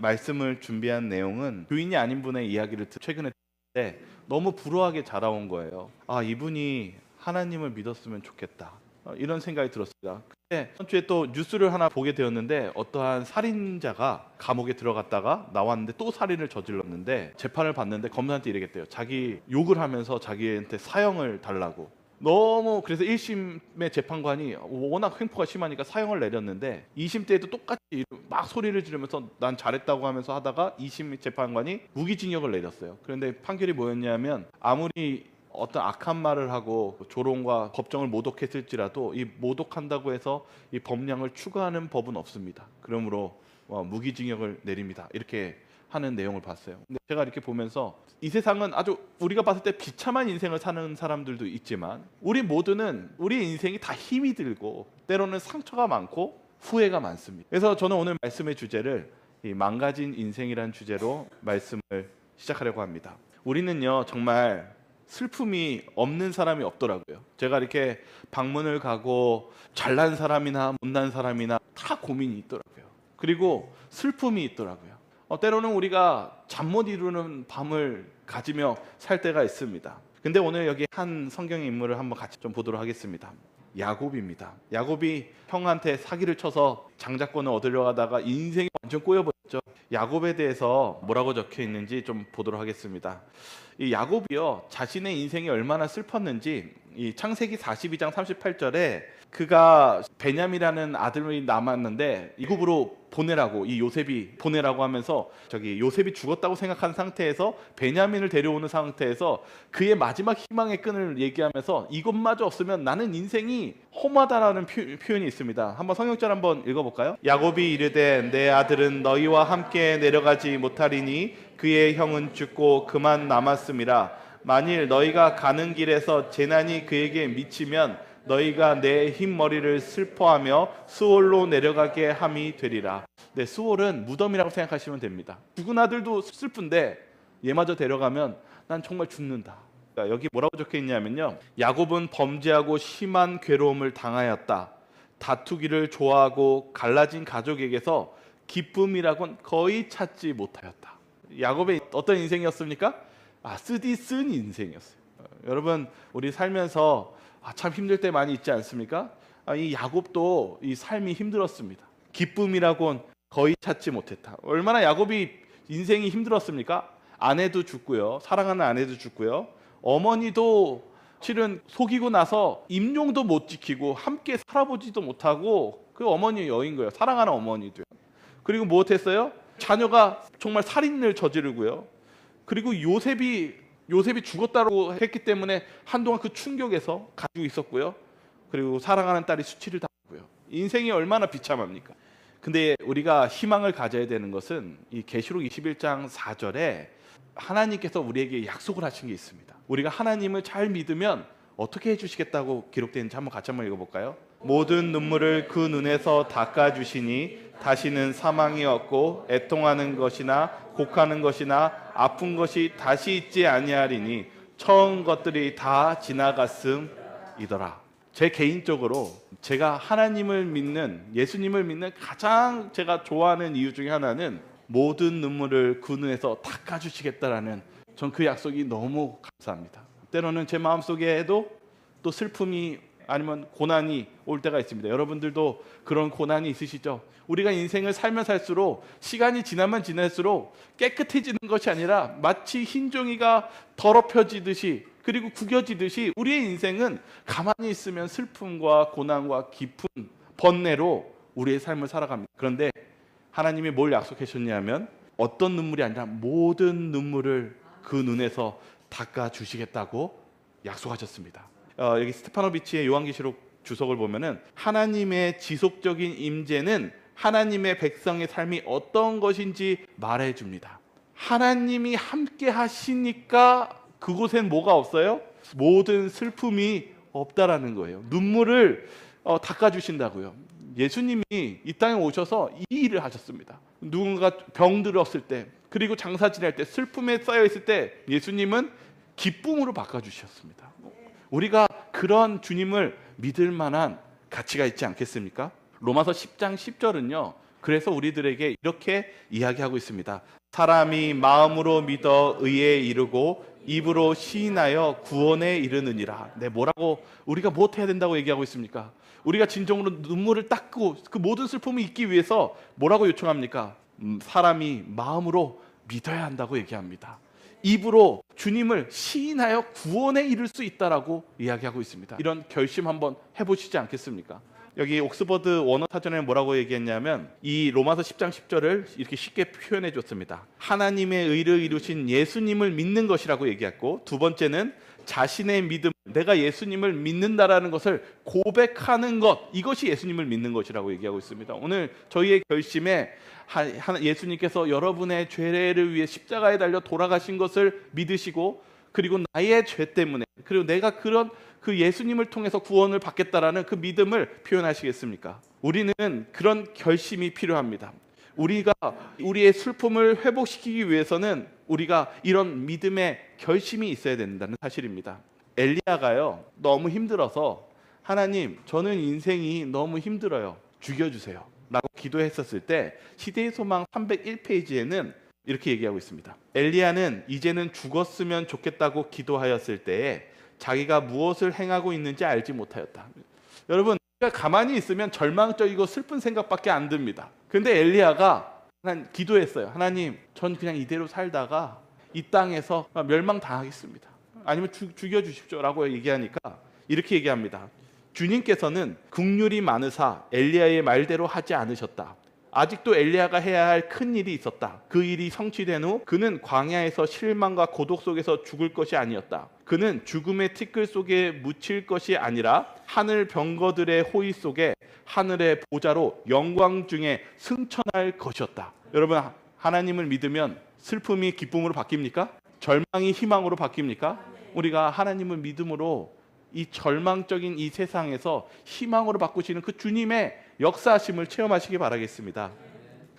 말씀을 준비한 내용은 교인이 아닌 분의 이야기를 최근에 듣는데 너무 불우하게 자라온 거예요. 아, 이분이 하나님을 믿었으면 좋겠다. 이런 생각이 들었습니다. 근데 이번 주에 또 뉴스를 하나 보게 되었는데 어떠한 살인자가 감옥에 들어갔다가 나왔는데 또 살인을 저질렀는데 재판을 받는데 검사한테 이러겠대요. 자기 욕을 하면서 자기한테 사형을 달라고. 너무 그래서 1심의 재판관이 워낙 횡포가 심하니까 사형을 내렸는데 2심 때에도 똑같이 막 소리를 지르면서 난 잘했다고 하면서 하다가 2심 재판관이 무기징역을 내렸어요. 그런데 판결이 뭐였냐면 아무리 어떤 악한 말을 하고 조롱과 법정을 모독했을지라도 이 모독한다고 해서 이 법량을 추가하는 법은 없습니다. 그러므로 무기징역을 내립니다. 이렇게 하는 내용을 봤어요. 근데 제가 이렇게 보면서 이 세상은 아주 우리가 봤을 때 비참한 인생을 사는 사람들도 있지만 우리 모두는 우리 인생이 다 힘이 들고 때로는 상처가 많고 후회가 많습니다. 그래서 저는 오늘 말씀의 주제를 이 망가진 인생이라는 주제로 말씀을 시작하려고 합니다. 우리는요 정말 슬픔이 없는 사람이 없더라고요. 제가 이렇게 방문을 가고 잘난 사람이나 못난 사람이나 다 고민이 있더라고요. 그리고 슬픔이 있더라고요. 때로는 우리가 잠 못 이루는 밤을 가지며 살 때가 있습니다. 근데 오늘 여기 한 성경의 인물을 한번 같이 좀 보도록 하겠습니다. 야곱입니다. 야곱이 형한테 사기를 쳐서 장자권을 얻으려 하다가 인생이 완전 꼬여버렸죠. 야곱에 대해서 뭐라고 적혀 있는지 좀 보도록 하겠습니다. 이 야곱이요 자신의 인생이 얼마나 슬펐는지 이 창세기 42장 38절에 그가 베냐민이라는 아들이 남았는데 이굽으로 보내라고 이 요셉이 보내라고 하면서 저기 요셉이 죽었다고 생각한 상태에서 베냐민을 데려오는 상태에서 그의 마지막 희망의 끈을 얘기하면서 이것마저 없으면 나는 인생이 험하다라는 표현이 있습니다. 한번 성경절 한번 읽어볼까요? 야곱이 이르되 내 아들은 너희와 함께 내려가지 못하리니 그의 형은 죽고 그만 남았음이라. 만일 너희가 가는 길에서 재난이 그에게 미치면 너희가 내 흰머리를 슬퍼하며 수월로 내려가게 함이 되리라. 네, 수월은 무덤이라고 생각하시면 됩니다. 죽은 아들도 슬픈데 얘마저 데려가면 난 정말 죽는다. 여기 뭐라고 적혀 있냐면요, 야곱은 범죄하고 심한 괴로움을 당하였다. 다투기를 좋아하고 갈라진 가족에게서 기쁨이라고는 거의 찾지 못하였다. 야곱의 어떤 인생이었습니까? 쓰디쓴 인생이었어요. 여러분 우리 살면서 참 힘들 때 많이 있지 않습니까? 이 야곱도 이 삶이 힘들었습니다. 기쁨이라고는 거의 찾지 못했다. 얼마나 야곱이 인생이 힘들었습니까? 아내도 죽고요, 사랑하는 아내도 죽고요, 어머니도 실은 속이고 나서 임종도 못 지키고 함께 살아보지도 못하고 그 어머니 여인 거예요. 사랑하는 어머니도요. 그리고 무엇했어요? 자녀가 정말 살인을 저지르고요. 그리고 요셉이 죽었다고 했기 때문에 한동안 그 충격에서 가지고 있었고요. 그리고 사랑하는 딸이 수치를 당하고요. 인생이 얼마나 비참합니까? 근데 우리가 희망을 가져야 되는 것은 이 계시록 21장 4절에 하나님께서 우리에게 약속을 하신 게 있습니다. 우리가 하나님을 잘 믿으면 어떻게 해주시겠다고 기록되어 있는지 같이 한번 읽어볼까요? 모든 눈물을 그 눈에서 닦아주시니 다시는 사망이 없고 애통하는 것이나 곡하는 것이나 아픈 것이 다시 있지 아니하리니 처음 것들이 다 지나갔음이더라. 제 개인적으로 제가 하나님을 믿는, 예수님을 믿는 가장 제가 좋아하는 이유 중에 하나는 모든 눈물을 그 눈에서 닦아주시겠다라는, 전 그 약속이 너무 감사합니다. 때로는 제 마음속에도 또 슬픔이 아니면 고난이 올 때가 있습니다. 여러분들도 그런 고난이 있으시죠? 우리가 인생을 살면 살수록, 시간이 지나면 지날수록 깨끗해지는 것이 아니라 마치 흰 종이가 더럽혀지듯이, 그리고 구겨지듯이 우리의 인생은 가만히 있으면 슬픔과 고난과 깊은 번뇌로 우리의 삶을 살아갑니다. 그런데 하나님이 뭘 약속하셨냐면 어떤 눈물이 아니라 모든 눈물을 그 눈에서 닦아주시겠다고 약속하셨습니다. 여기 스테파노비치의 요한계시록 주석을 보면은 하나님의 지속적인 임재는 하나님의 백성의 삶이 어떤 것인지 말해줍니다. 하나님이 함께 하시니까 그곳엔 뭐가 없어요? 모든 슬픔이 없다라는 거예요. 눈물을 닦아주신다고요. 예수님이 이 땅에 오셔서 이 일을 하셨습니다. 누군가 병들었을 때, 그리고 장사 지낼 때, 슬픔에 쌓여 있을 때 예수님은 기쁨으로 바꿔주셨습니다. 우리가 그런 주님을 믿을 만한 가치가 있지 않겠습니까? 로마서 10장 10절은요 그래서 우리들에게 이렇게 이야기하고 있습니다. 사람이 마음으로 믿어 의에 이르고 입으로 시인하여 구원에 이르느니라. 네, 뭐라고 우리가 무엇해야 된다고 얘기하고 있습니까? 우리가 진정으로 눈물을 닦고 그 모든 슬픔을 잊기 위해서 뭐라고 요청합니까? 사람이 마음으로 믿어야 한다고 얘기합니다. 입으로 주님을 시인하여 구원에 이를 수 있다라고 이야기하고 있습니다. 이런 결심 한번 해보시지 않겠습니까? 여기 옥스퍼드 원어 사전에 뭐라고 얘기했냐면 이 로마서 10장 10절을 이렇게 쉽게 표현해 줬습니다. 하나님의 의를 이루신 예수님을 믿는 것이라고 얘기했고, 두 번째는 자신의 믿음, 내가 예수님을 믿는다라는 것을 고백하는 것, 이것이 예수님을 믿는 것이라고 얘기하고 있습니다. 오늘 저희의 결심에 예수님께서 여러분의 죄를 위해 십자가에 달려 돌아가신 것을 믿으시고, 그리고 나의 죄 때문에, 그리고 내가 그런 그 예수님을 통해서 구원을 받겠다라는 그 믿음을 표현하시겠습니까? 우리는 그런 결심이 필요합니다. 우리가 우리의 슬픔을 회복시키기 위해서는 우리가 이런 믿음의 결심이 있어야 된다는 사실입니다. 엘리야가요, 너무 힘들어서 하나님, 저는 인생이 너무 힘들어요, 죽여주세요 라고 기도했었을 때 시대의 소망 301페이지에는 이렇게 얘기하고 있습니다. 엘리야는 이제는 죽었으면 좋겠다고 기도하였을 때에 자기가 무엇을 행하고 있는지 알지 못하였다. 여러분, 가만히 있으면 절망적이고 슬픈 생각밖에 안 듭니다. 근데 엘리야가 기도했어요. 하나님, 전 그냥 이대로 살다가 이 땅에서 멸망당하겠습니다. 아니면 죽여주십시오 라고 얘기하니까 이렇게 얘기합니다. 주님께서는 긍휼이 많으사 엘리야의 말대로 하지 않으셨다. 아직도 엘리야가 해야 할 큰 일이 있었다. 그 일이 성취된 후 그는 광야에서 실망과 고독 속에서 죽을 것이 아니었다. 그는 죽음의 티끌 속에 묻힐 것이 아니라 하늘 병거들의 호의 속에 하늘의 보좌로 영광 중에 승천할 것이었다. 여러분, 하나님을 믿으면 슬픔이 기쁨으로 바뀝니까? 절망이 희망으로 바뀝니까? 우리가 하나님을 믿음으로 이 절망적인 이 세상에서 희망으로 바꾸시는 그 주님의 역사하심을 체험하시기 바라겠습니다.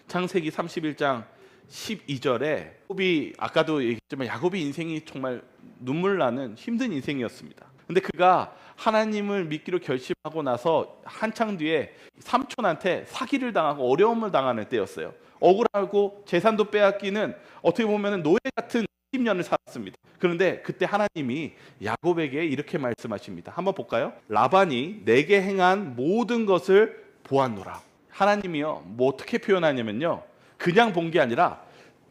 창세기 31장 12절에 야곱이, 아까도 얘기했지만 야곱이 인생이 정말 눈물 나는 힘든 인생이었습니다. 근데 그가 하나님을 믿기로 결심하고 나서 한창 뒤에 삼촌한테 사기를 당하고 어려움을 당하는 때였어요. 억울하고 재산도 빼앗기는, 어떻게 보면 노예 같은 10년을 살았습니다. 그런데 그때 하나님이 야곱에게 이렇게 말씀하십니다. 한번 볼까요? 라반이 내게 행한 모든 것을 보았노라. 하나님이요, 뭐 어떻게 표현하냐면요, 그냥 본 게 아니라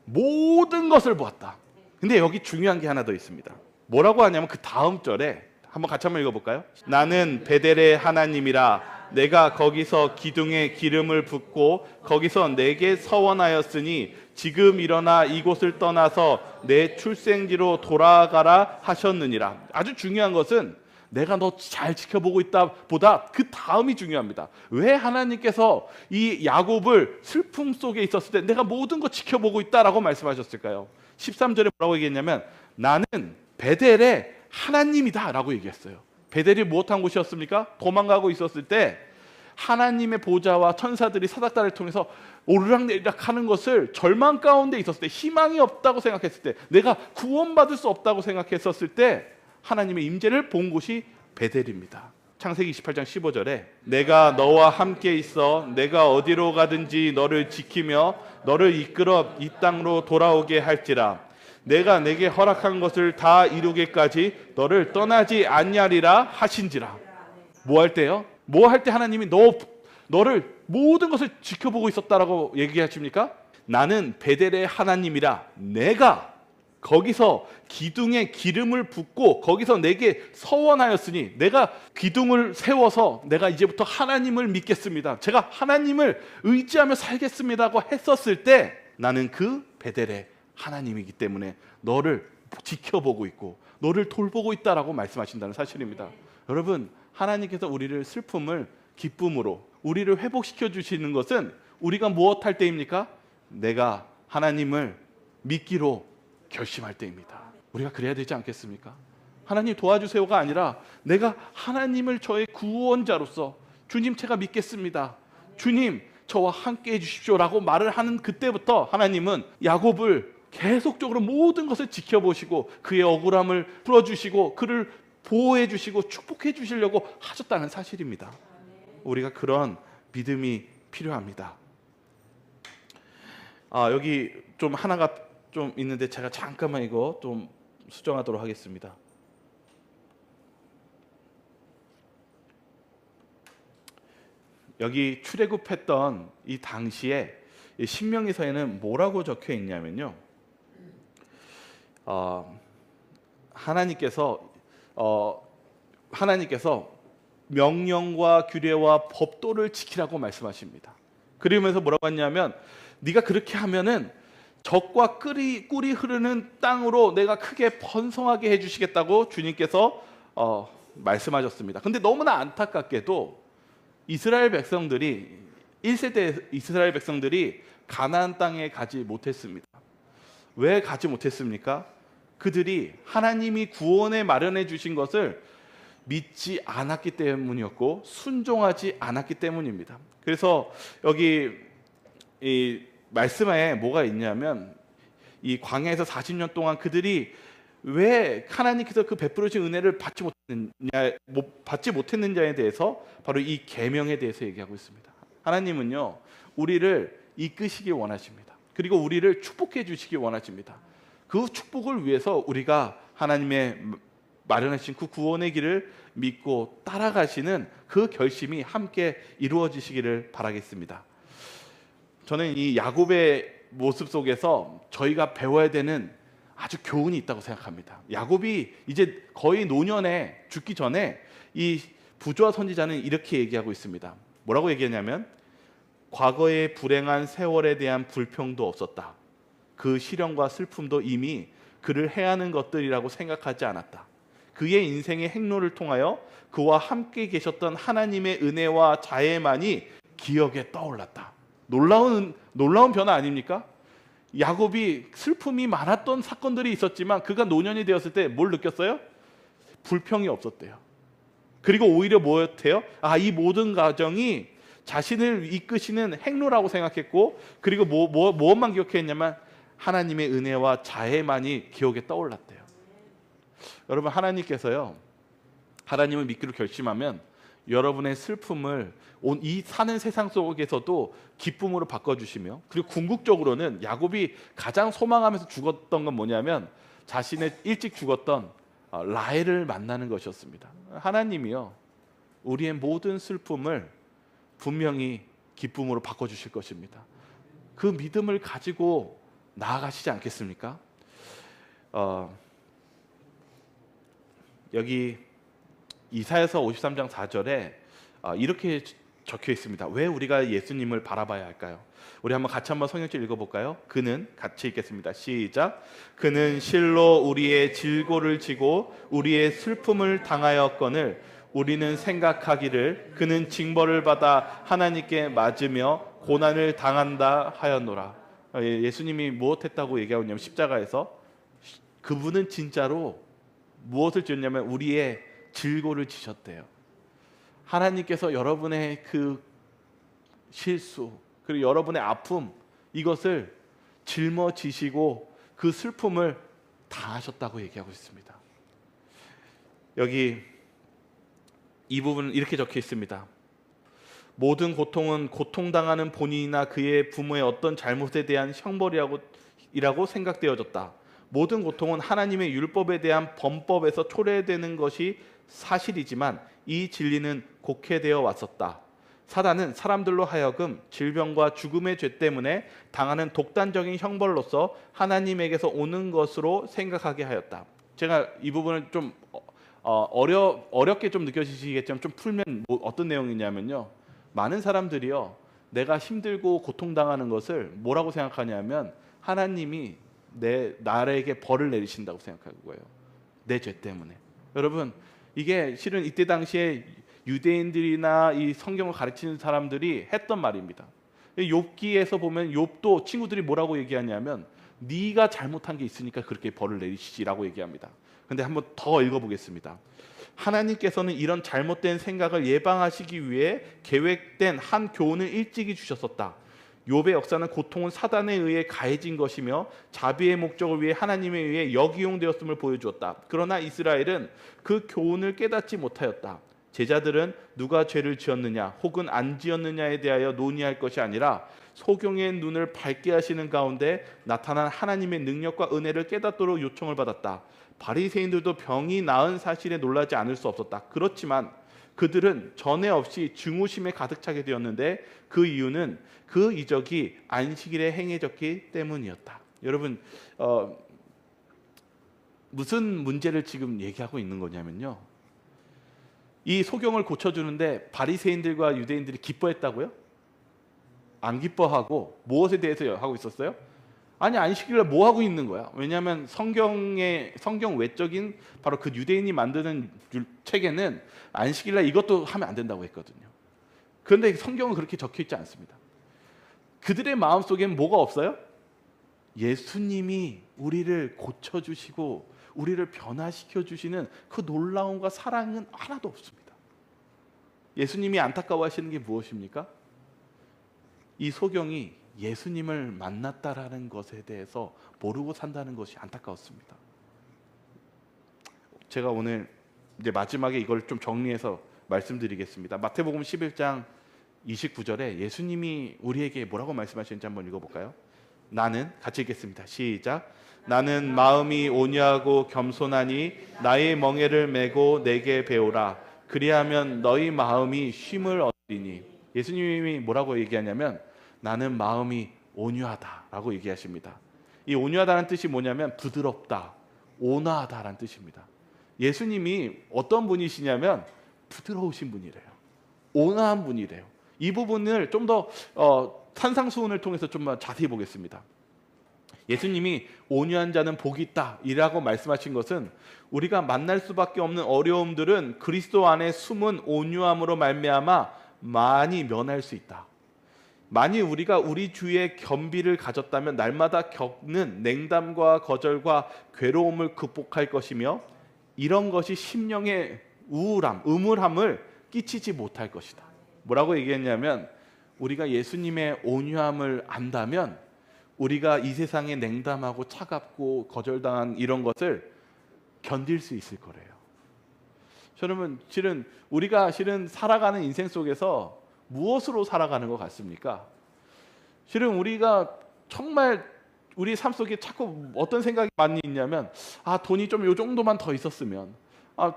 모든 것을 보았다. 근데 여기 중요한 게 하나 더 있습니다. 뭐라고 하냐면 그 다음 절에 한번 같이 한번 읽어볼까요? 나는 베델의 하나님이라. 내가 거기서 기둥에 기름을 붓고 거기서 내게 서원하였으니 지금 일어나 이곳을 떠나서 내 출생지로 돌아가라 하셨느니라. 아주 중요한 것은 내가 너 잘 지켜보고 있다 보다 그 다음이 중요합니다. 왜 하나님께서 이 야곱을 슬픔 속에 있었을 때 내가 모든 거 지켜보고 있다라고 말씀하셨을까요? 13절에 뭐라고 얘기했냐면 나는 베델의 하나님이다 라고 얘기했어요. 베델이 무엇한 곳이었습니까? 도망가고 있었을 때 하나님의 보좌와 천사들이 사닥다를 통해서 오르락내리락 하는 것을 절망 가운데 있었을 때, 희망이 없다고 생각했을 때, 내가 구원받을 수 없다고 생각했었을 때 하나님의 임재를 본 곳이 베델입니다. 창세기 28장 15절에 내가 너와 함께 있어 내가 어디로 가든지 너를 지키며 너를 이끌어 이 땅으로 돌아오게 할지라. 내가 내게 허락한 것을 다 이루기까지 너를 떠나지 아니하리라 하신지라. 뭐 할 때요? 뭐 할 때 하나님이 너를 모든 것을 지켜보고 있었다라고 얘기하십니까? 나는 베델의 하나님이라. 내가 거기서 기둥에 기름을 붓고 거기서 내게 서원하였으니, 내가 기둥을 세워서 내가 이제부터 하나님을 믿겠습니다, 제가 하나님을 의지하며 살겠습니다고 했었을 때 나는 그 베델의 하나님이기 때문에 너를 지켜보고 있고 너를 돌보고 있다라고 말씀하신다는 사실입니다. 여러분, 하나님께서 우리를 슬픔을 기쁨으로 우리를 회복시켜 주시는 것은 우리가 무엇할 때입니까? 내가 하나님을 믿기로 결심할 때입니다. 우리가 그래야 되지 않겠습니까? 하나님 도와주세요가 아니라 내가 하나님을 저의 구원자로서 주님 제가 믿겠습니다, 주님 저와 함께 해주십시오라고 말을 하는 그때부터 하나님은 야곱을 계속적으로 모든 것을 지켜보시고 그의 억울함을 풀어주시고 그를 보호해 주시고 축복해 주시려고 하셨다는 사실입니다. 우리가 그런 믿음이 필요합니다. 여기 좀 하나가 좀 있는데 제가 잠깐만 이거 좀 수정하도록 하겠습니다. 여기 출애굽했던 이 당시에 이 신명기서에는 뭐라고 적혀 있냐면요. 하나님께서 명령과 규례와 법도를 지키라고 말씀하십니다. 그러면서 뭐라고 했냐면 네가 그렇게 하면은 적과 꿀이 흐르는 땅으로 내가 크게 번성하게 해주시겠다고 주님께서 말씀하셨습니다. 근데 너무나 안타깝게도 이스라엘 백성들이 1세대 이스라엘 백성들이 가나안 땅에 가지 못했습니다. 왜 가지 못했습니까? 그들이 하나님이 구원에 마련해 주신 것을 믿지 않았기 때문이었고 순종하지 않았기 때문입니다. 그래서 여기 이 말씀에 뭐가 있냐면 이 광야에서 40년 동안 그들이 왜 하나님께서 그 베풀어 주신 은혜를 받지 못했느냐에 대해서 바로 이 계명에 대해서 얘기하고 있습니다. 하나님은요 우리를 이끄시기 원하십니다. 그리고 우리를 축복해 주시기 원하십니다. 그 축복을 위해서 우리가 하나님의 마련하신 그 구원의 길을 믿고 따라가시는 그 결심이 함께 이루어지시기를 바라겠습니다. 저는 이 야곱의 모습 속에서 저희가 배워야 되는 아주 교훈이 있다고 생각합니다. 야곱이 이제 거의 노년에 죽기 전에 이 부조와 선지자는 이렇게 얘기하고 있습니다. 뭐라고 얘기하냐면 과거의 불행한 세월에 대한 불평도 없었다. 그 시련과 슬픔도 이미 그를 해하는 것들이라고 생각하지 않았다. 그의 인생의 행로를 통하여 그와 함께 계셨던 하나님의 은혜와 자애만이 기억에 떠올랐다. 놀라운 변화 아닙니까? 야곱이 슬픔이 많았던 사건들이 있었지만 그가 노년이 되었을 때 뭘 느꼈어요? 불평이 없었대요. 그리고 오히려 뭐였대요? 이 모든 과정이 자신을 이끄시는 행로라고 생각했고 그리고 무엇만 기억했냐면 하나님의 은혜와 자애만이 기억에 떠올랐대요. 여러분 하나님께서요 하나님을 믿기로 결심하면 여러분의 슬픔을 이 사는 세상 속에서도 기쁨으로 바꿔주시며 그리고 궁극적으로는 야곱이 가장 소망하면서 죽었던 건 뭐냐면 자신의 일찍 죽었던 라헬을 만나는 것이었습니다. 하나님이요 우리의 모든 슬픔을 분명히 기쁨으로 바꿔주실 것입니다. 그 믿음을 가지고 나아가시지 않겠습니까? 여기 이사야서 53장 4절에 이렇게 적혀 있습니다. 왜 우리가 예수님을 바라봐야 할까요? 우리 같이 한번 성경책 읽어볼까요? 그는 같이 읽겠습니다. 시작. 그는 실로 우리의 질고를 지고 우리의 슬픔을 당하였거늘 우리는 생각하기를 그는 징벌을 받아 하나님께 맞으며 고난을 당한다 하였노라. 예수님이 무엇했다고 얘기하고 있냐면 십자가에서 그분은 진짜로 무엇을 지었냐면 우리의 질고를 지셨대요. 하나님께서 여러분의 그 실수 그리고 여러분의 아픔 이것을 짊어지시고 그 슬픔을 당하셨다고 얘기하고 있습니다. 여기 이 부분은 이렇게 적혀 있습니다. 모든 고통은 고통당하는 본인이나 그의 부모의 어떤 잘못에 대한 형벌이라고 생각되어졌다. 모든 고통은 하나님의 율법에 대한 범법에서 초래되는 것이 사실이지만 이 진리는 곡해되어 왔었다. 사단은 사람들로 하여금 질병과 죽음의 죄 때문에 당하는 독단적인 형벌로서 하나님에게서 오는 것으로 생각하게 하였다. 제가 이 부분을 좀 어렵게 좀 느껴지시겠지만 좀 풀면 어떤 내용이냐면요. 많은 사람들이요. 내가 힘들고 고통당하는 것을 뭐라고 생각하냐면 하나님이 나에게 벌을 내리신다고 생각하는 거예요. 내 죄 때문에. 여러분 이게 실은 이때 당시에 유대인들이나 이 성경을 가르치는 사람들이 했던 말입니다. 욥기에서 보면 욥도 친구들이 뭐라고 얘기하냐면 네가 잘못한 게 있으니까 그렇게 벌을 내리시지라고 얘기합니다. 근데 한번 더 읽어보겠습니다. 하나님께서는 이런 잘못된 생각을 예방하시기 위해 계획된 한 교훈을 일찍이 주셨었다. 욥의 역사는 고통은 사단에 의해 가해진 것이며 자비의 목적을 위해 하나님에 의해 역이용되었음을 보여주었다. 그러나 이스라엘은 그 교훈을 깨닫지 못하였다. 제자들은 누가 죄를 지었느냐 혹은 안 지었느냐에 대하여 논의할 것이 아니라 소경의 눈을 밝게 하시는 가운데 나타난 하나님의 능력과 은혜를 깨닫도록 요청을 받았다. 바리새인들도 병이 나은 사실에 놀라지 않을 수 없었다. 그렇지만 그들은 전에 없이 증오심에 가득 차게 되었는데 그 이유는 그 이적이 안식일에 행해졌기 때문이었다. 여러분, 무슨 문제를 지금 얘기하고 있는 거냐면요, 이 소경을 고쳐주는데 바리새인들과 유대인들이 기뻐했다고요? 안 기뻐하고 무엇에 대해서 하고 있었어요? 아니, 안식일날 뭐 하고 있는 거야? 왜냐하면 성경 외적인 바로 그 유대인이 만드는 책에는 안식일날 이것도 하면 안 된다고 했거든요. 그런데 성경은 그렇게 적혀 있지 않습니다. 그들의 마음속엔 뭐가 없어요? 예수님이 우리를 고쳐주시고 우리를 변화시켜 주시는 그 놀라움과 사랑은 하나도 없습니다. 예수님이 안타까워하시는 게 무엇입니까? 이 소경이 예수님을 만났다라는 것에 대해서 모르고 산다는 것이 안타까웠습니다. 제가 오늘 이제 마지막에 이걸 좀 정리해서 말씀드리겠습니다. 마태복음 11장 29절에 예수님이 우리에게 뭐라고 말씀하시는지 한번 읽어볼까요? 나는, 같이 읽겠습니다. 시작. 나는 마음이 온유하고 겸손하니 나의 멍에를 메고 내게 배우라. 그리하면 너희 마음이 쉼을 얻으리니. 예수님이 뭐라고 얘기하냐면 나는 마음이 온유하다라고 얘기하십니다. 이 온유하다는 뜻이 뭐냐면 부드럽다, 온화하다라는 뜻입니다. 예수님이 어떤 분이시냐면 부드러우신 분이래요. 온화한 분이래요. 이 부분을 좀 더 산상수훈을 통해서 좀 자세히 보겠습니다. 예수님이 온유한 자는 복이 있다 이라고 말씀하신 것은 우리가 만날 수밖에 없는 어려움들은 그리스도 안에 숨은 온유함으로 말미암아 많이 면할 수 있다. 만일 우리가 우리 주위에 겸비를 가졌다면 날마다 겪는 냉담과 거절과 괴로움을 극복할 것이며 이런 것이 심령의 우울함, 음울함을 끼치지 못할 것이다. 뭐라고 얘기했냐면 우리가 예수님의 온유함을 안다면 우리가 이 세상에 냉담하고 차갑고 거절당한 이런 것을 견딜 수 있을 거래요. 여러분, 우리가 살아가는 인생 속에서 무엇으로 살아가는 것 같습니까? 실은 우리가 정말 우리 삶 속에 자꾸 어떤 생각이 많이 있냐면 돈이 좀 요 정도만 더 있었으면,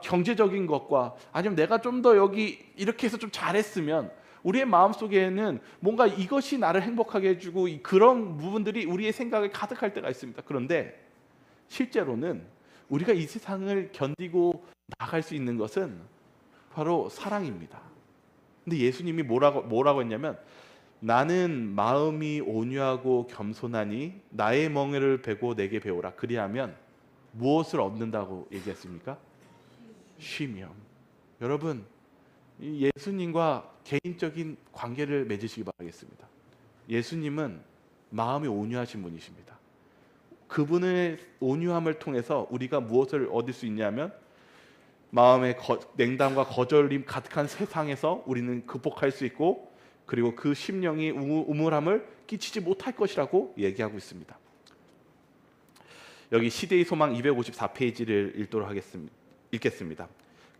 경제적인 것과 아니면 내가 좀 더 여기 이렇게 해서 좀 잘했으면, 우리의 마음속에는 뭔가 이것이 나를 행복하게 해주고 그런 부분들이 우리의 생각에 가득할 때가 있습니다. 그런데 실제로는 우리가 이 세상을 견디고 나갈 수 있는 것은 바로 사랑입니다. 근데 예수님이 뭐라고 했냐면 나는 마음이 온유하고 겸손하니 나의 멍에를 베고 내게 배우라. 그리하면 무엇을 얻는다고 얘기했습니까? 쉼이요. 여러분, 이 예수님과 개인적인 관계를 맺으시기 바라겠습니다. 예수님은 마음이 온유하신 분이십니다. 그분의 온유함을 통해서 우리가 무엇을 얻을 수 있냐면 마음의 냉담과 거절림 가득한 세상에서 우리는 극복할 수 있고, 그리고 그 심령이 우물함을 끼치지 못할 것이라고 얘기하고 있습니다. 여기 시대의 소망 254페이지를 읽겠습니다.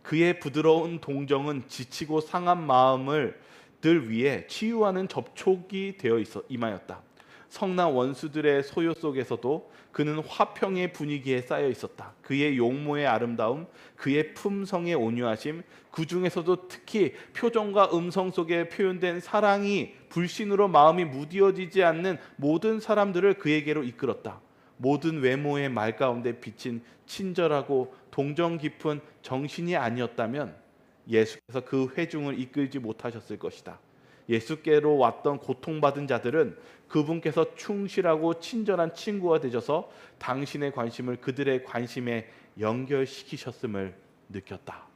그의 부드러운 동정은 지치고 상한 마음을 들 위해 치유하는 접촉이 되어 임하였다. 성난 원수들의 소요 속에서도 그는 화평의 분위기에 쌓여 있었다. 그의 용모의 아름다움, 그의 품성의 온유하심, 그 중에서도 특히 표정과 음성 속에 표현된 사랑이 불신으로 마음이 무뎌지지 않는 모든 사람들을 그에게로 이끌었다. 모든 외모의 말 가운데 비친 친절하고 동정 깊은 정신이 아니었다면 예수께서 그 회중을 이끌지 못하셨을 것이다. 예수께로 왔던 고통받은 자들은 그분께서 충실하고 친절한 친구가 되셔서 당신의 관심을 그들의 관심에 연결시키셨음을 느꼈다.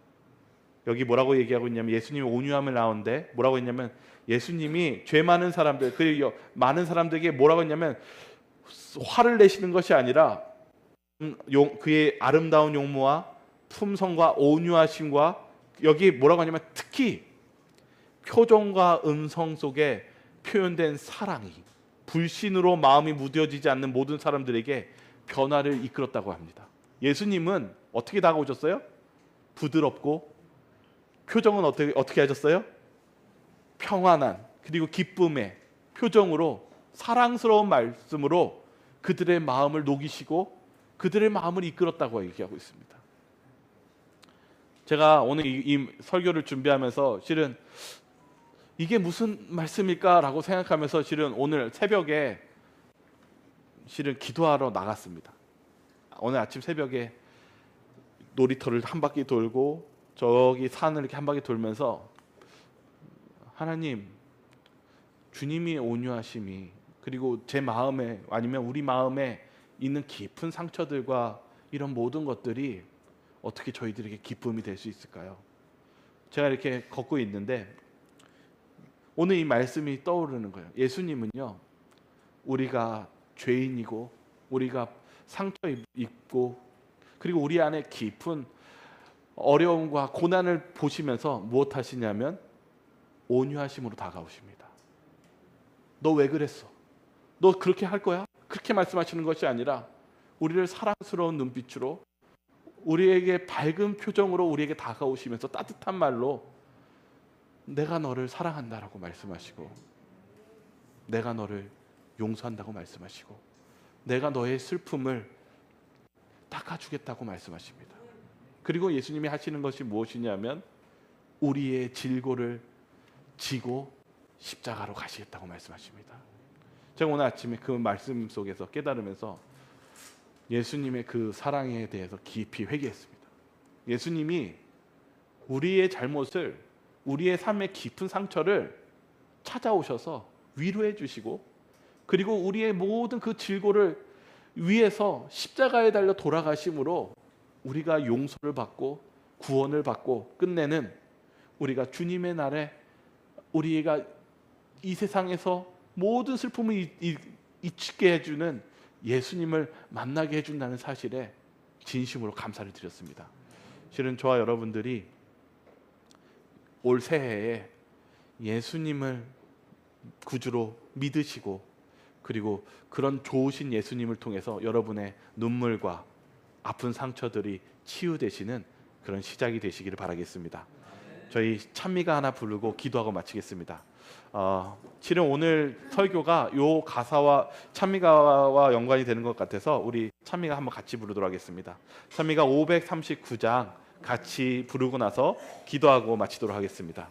여기 뭐라고 얘기하고 있냐면 예수님이 온유함을 나오는데 뭐라고 했냐면 예수님이 죄 많은 사람들, 그리고 많은 사람들에게 뭐라고 했냐면 화를 내시는 것이 아니라 그의 아름다운 용모와 품성과 온유하심과, 여기 뭐라고 하냐면 특히 표정과 음성 속에 표현된 사랑이 불신으로 마음이 무뎌지지 않는 모든 사람들에게 변화를 이끌었다고 합니다. 예수님은 어떻게 다가오셨어요? 부드럽고 표정은 어떻게 하셨어요? 평안한 그리고 기쁨의 표정으로 사랑스러운 말씀으로 그들의 마음을 녹이시고 그들의 마음을 이끌었다고 얘기하고 있습니다. 제가 오늘 이 설교를 준비하면서 실은 이게 무슨 말씀일까라고 생각하면서 실은 오늘 새벽에 실은 기도하러 나갔습니다. 오늘 아침 새벽에 놀이터를 한 바퀴 돌고 저기 산을 이렇게 한 바퀴 돌면서 하나님, 주님이 온유하심이 그리고 제 마음에 아니면 우리 마음에 있는 깊은 상처들과 이런 모든 것들이 어떻게 저희들에게 기쁨이 될 수 있을까요? 제가 이렇게 걷고 있는데 오늘 이 말씀이 떠오르는 거예요. 예수님은요, 우리가 죄인이고 우리가 상처 입고 그리고 우리 안에 깊은 어려움과 고난을 보시면서 무엇 하시냐면 온유하심으로 다가오십니다. 너 왜 그랬어? 너 그렇게 할 거야? 그렇게 말씀하시는 것이 아니라 우리를 사랑스러운 눈빛으로 우리에게 밝은 표정으로 우리에게 다가오시면서 따뜻한 말로 내가 너를 사랑한다라고 말씀하시고 내가 너를 용서한다고 말씀하시고 내가 너의 슬픔을 닦아주겠다고 말씀하십니다. 그리고 예수님이 하시는 것이 무엇이냐면 우리의 질고를 지고 십자가로 가시겠다고 말씀하십니다. 제가 오늘 아침에 그 말씀 속에서 깨달으면서 예수님의 그 사랑에 대해서 깊이 회개했습니다. 예수님이 우리의 잘못을 우리의 삶의 깊은 상처를 찾아오셔서 위로해 주시고 그리고 우리의 모든 그 질고를 위해서 십자가에 달려 돌아가심으로 우리가 용서를 받고 구원을 받고 끝내는 우리가 주님의 날에 우리가 이 세상에서 모든 슬픔을 잊게 해주는 예수님을 만나게 해준다는 사실에 진심으로 감사를 드렸습니다. 실은 저와 여러분들이 올 새해에 예수님을 구주로 믿으시고 그리고 그런 좋으신 예수님을 통해서 여러분의 눈물과 아픈 상처들이 치유되시는 그런 시작이 되시기를 바라겠습니다. 저희 찬미가 하나 부르고 기도하고 마치겠습니다. 실은 오늘 설교가 요 가사와 찬미가와 연관이 되는 것 같아서 우리 찬미가 한번 같이 부르도록 하겠습니다. 찬미가 539장 같이 부르고 나서 기도하고 마치도록 하겠습니다.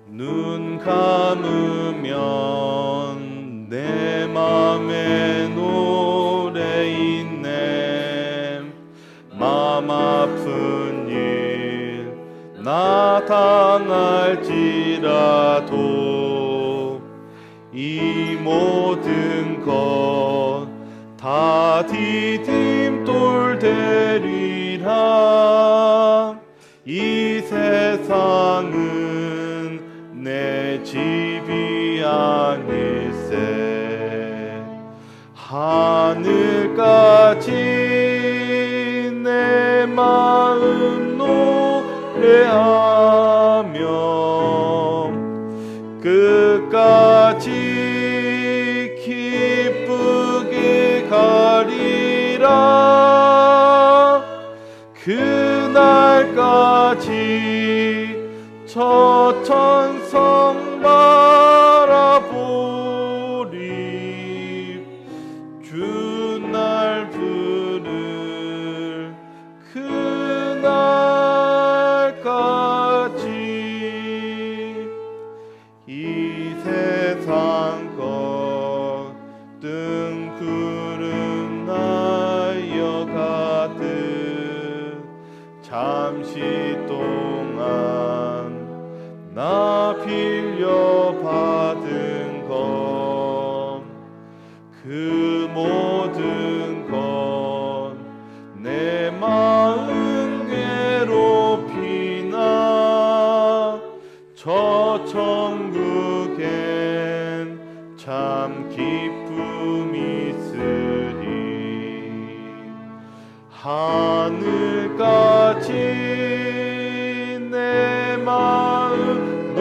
눈 감으면 내 맘에 노래 있네. 맘 아픈 일 나 당할지라도 이 모든 것 다 디딤돌 되리라. 이 세상은 내 집이 아닐세. 하늘까지 내 마음 노래하며 끝까지 기쁘게 가리라. 그날까지 저 천성 바라보리. 주 날 부를 그날까지. 이 세상 것 뜬구름 나여 가득 잠시 동안 나 빌려받은 것 그 모든 것 내 마음 괴롭히나 저 천국엔 참 기쁨이 있으리. 하늘까지 내 마음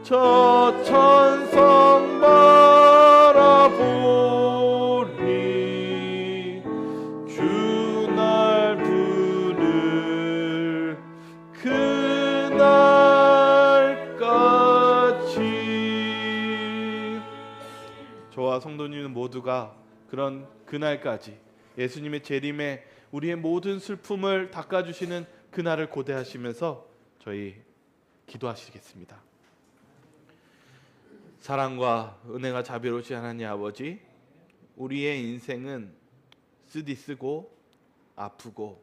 저 천성 바라보니 주 날 부를 그날까지. 저와 성도님은 모두가 그런 그날까지 예수님의 재림에 우리의 모든 슬픔을 닦아주시는 그날을 고대하시면서 저희 기도하시겠습니다. 사랑과 은혜가 자비로우신 하나님 아버지, 우리의 인생은 쓰디쓰고 아프고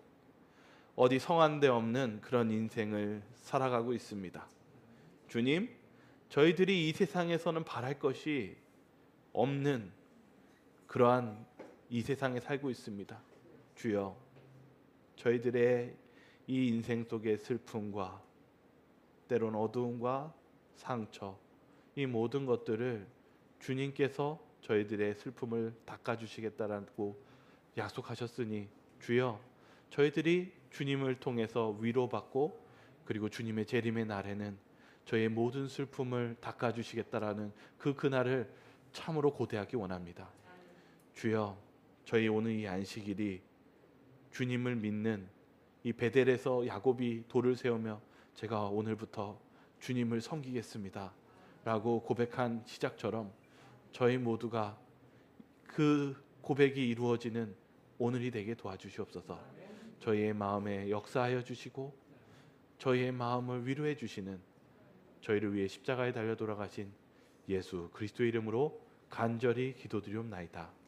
어디 성한 데 없는 그런 인생을 살아가고 있습니다. 주님, 저희들이 이 세상에서는 바랄 것이 없는 그러한 이 세상에 살고 있습니다. 주여, 저희들의 이 인생 속의 슬픔과 때론 어두움과 상처, 이 모든 것들을 주님께서 저희들의 슬픔을 닦아주시겠다라고 약속하셨으니 주여, 저희들이 주님을 통해서 위로받고 그리고 주님의 재림의 날에는 저희의 모든 슬픔을 닦아주시겠다라는 그날을 참으로 고대하기 원합니다. 주여, 저희 오늘 이 안식일이 주님을 믿는 이 베델에서 야곱이 돌을 세우며 제가 오늘부터 주님을 섬기겠습니다 라고 고백한 시작처럼 저희 모두가 그 고백이 이루어지는 오늘이 되게 도와주시옵소서. 저희의 마음에 역사하여 주시고 저희의 마음을 위로해 주시는, 저희를 위해 십자가에 달려 돌아가신 예수 그리스도의 이름으로 간절히 기도드리옵나이다.